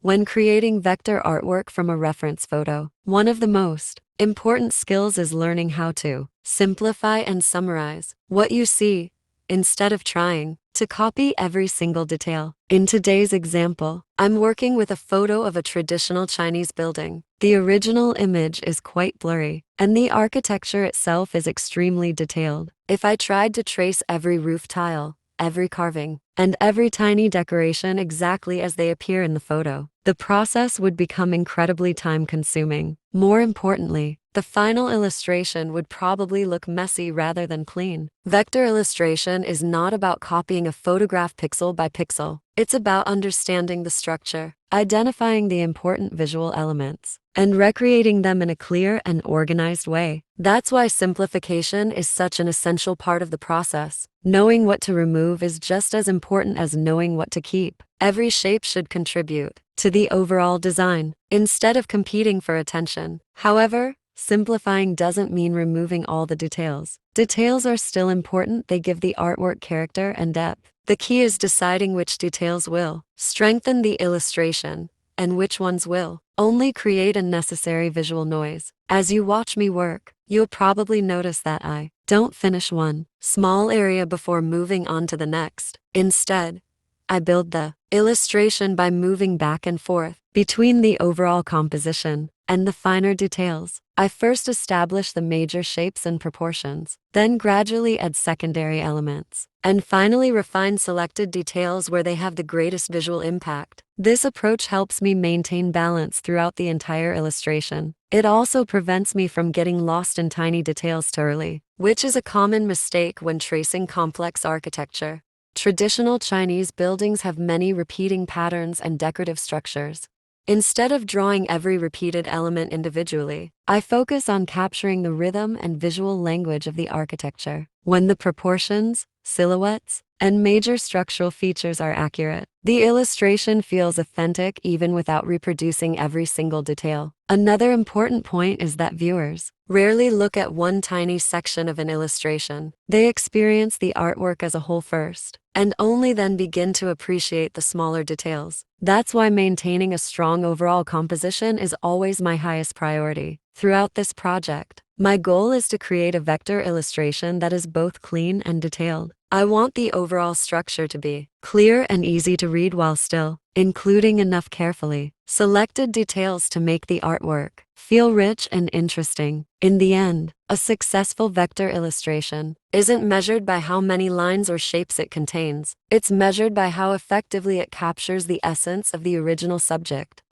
when creating vector artwork from a reference photo. One of the most important skills is learning how to simplify and summarize what you see instead of trying to copy every single detail. In today's example, I'm working with a photo of a traditional Chinese building. The original image is quite blurry, and the architecture itself is extremely detailed. If I tried to trace every roof tile, every carving, and every tiny decoration exactly as they appear in the photo, the process would become incredibly time-consuming. More importantly, the final illustration would probably look messy rather than clean. Vector illustration is not about copying a photograph pixel by pixel. It's about understanding the structure, identifying the important visual elements, and recreating them in a clear and organized way. That's why simplification is such an essential part of the process. Knowing what to remove is just as important as knowing what to keep. Every shape should contribute to the overall design, instead of competing for attention. However, simplifying doesn't mean removing all the details. Details are still important. They give the artwork character and depth. The key is deciding which details will strengthen the illustration and which ones will only create unnecessary visual noise. As you watch me work, you'll probably notice that I don't finish one small area before moving on to the next. Instead, I build the illustration by moving back and forth between the overall composition and the finer details. I first establish the major shapes and proportions, then gradually add secondary elements, and finally refine selected details where they have the greatest visual impact. This approach helps me maintain balance throughout the entire illustration. It also prevents me from getting lost in tiny details too early, which is a common mistake when tracing complex architecture. Traditional Chinese buildings have many repeating patterns and decorative structures. Instead of drawing every repeated element individually, I focus on capturing the rhythm and visual language of the architecture. When the proportions, silhouettes, and major structural features are accurate, the illustration feels authentic even without reproducing every single detail. Another important point is that viewers rarely look at one tiny section of an illustration. They experience the artwork as a whole first, and only then begin to appreciate the smaller details. That's why maintaining a strong overall composition is always my highest priority. Throughout this project, my goal is to create a vector illustration that is both clean and detailed. I want the overall structure to be clear and easy to read while still including enough carefully selected details to make the artwork feel rich and interesting. In the end, a successful vector illustration isn't measured by how many lines or shapes it contains. It's measured by how effectively it captures the essence of the original subject.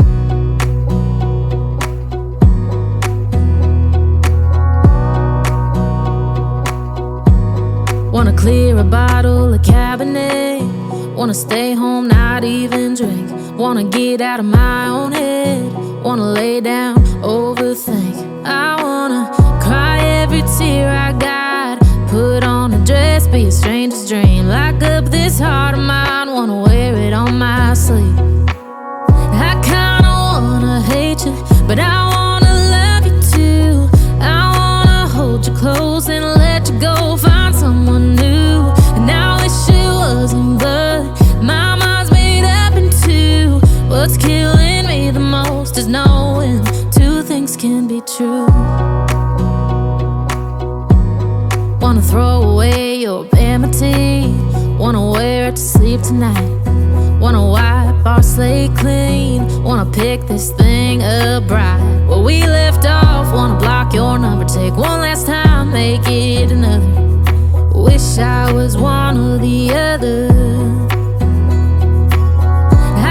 Wanna clear a bottle of Cabernet. Wanna stay home, not even drink. Wanna get out of my own head. Wanna lay down, overthink. I wanna cry every tear I got. Put on a dress, be a stranger's dream. Lock up this heart of mine, wanna wear it on my sleeve. I kinda wanna hate you, but I wanna love you too. I wanna hold you close and let you go. Find someone new, and I wish it wasn't, but my mind's made up in two. What's killing me the most is knowing two things can be true. Wanna throw away your vanity. Wanna wear it to sleep tonight. Wanna wipe our slate clean. Wanna pick this thing up right where we left off. Wanna block your number, take one last time, make it another. Wish I was one or the other.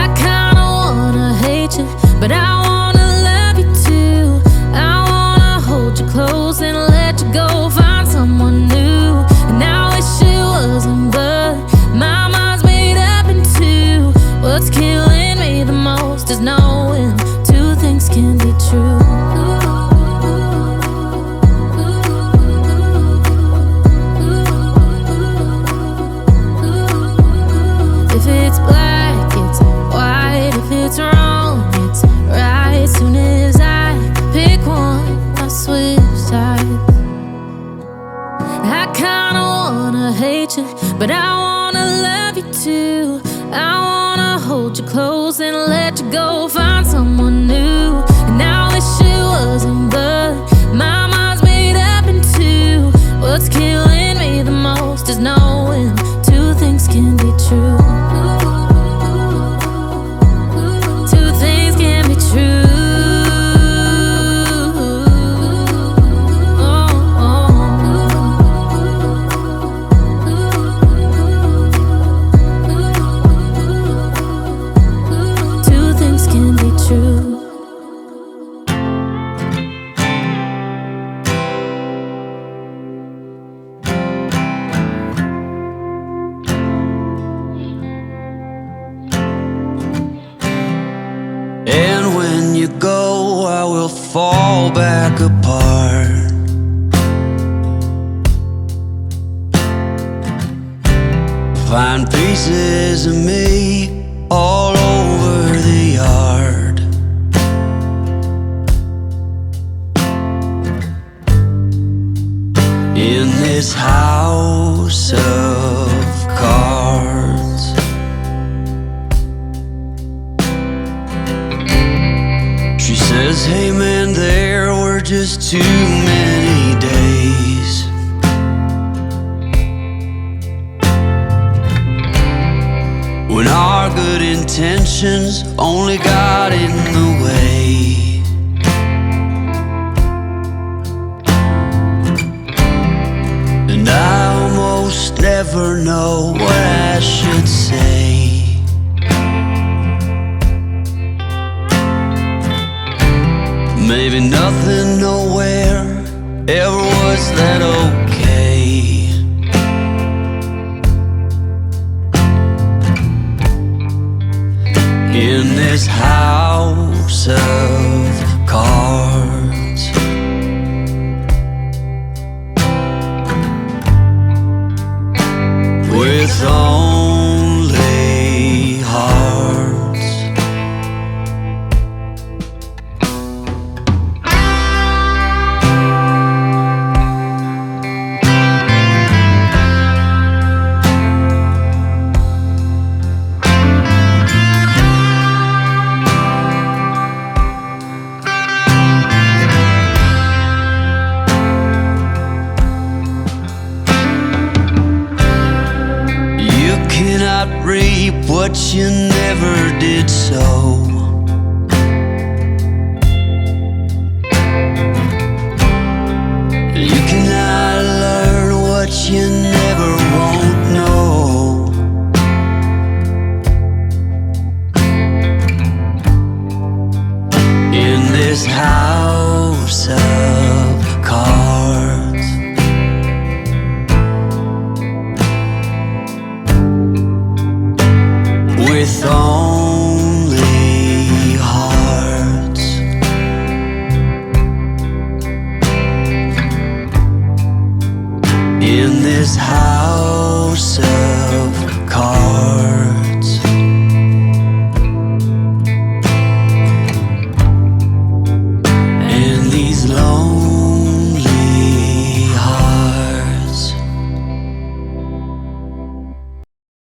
I kinda wanna hate you, but I wanna love you too. I wanna hold you close and let you go. Find someone new, and I wish it wasn't, but my mind's made up in two. What's killing me the most is knowing two things can be true. And when you go, I will fall back apart. Find pieces of me all over the yard. In this house of cards, she says, hey man, there were just too many days. When our good intentions only got in the way. And I almost never know what I should say. Maybe nothing nowhere ever was that okay. In this house of cards, with only hearts. Cannot reap what you never did sow. You cannot learn what you never won't know. In this house of cards, with only hearts. In this house of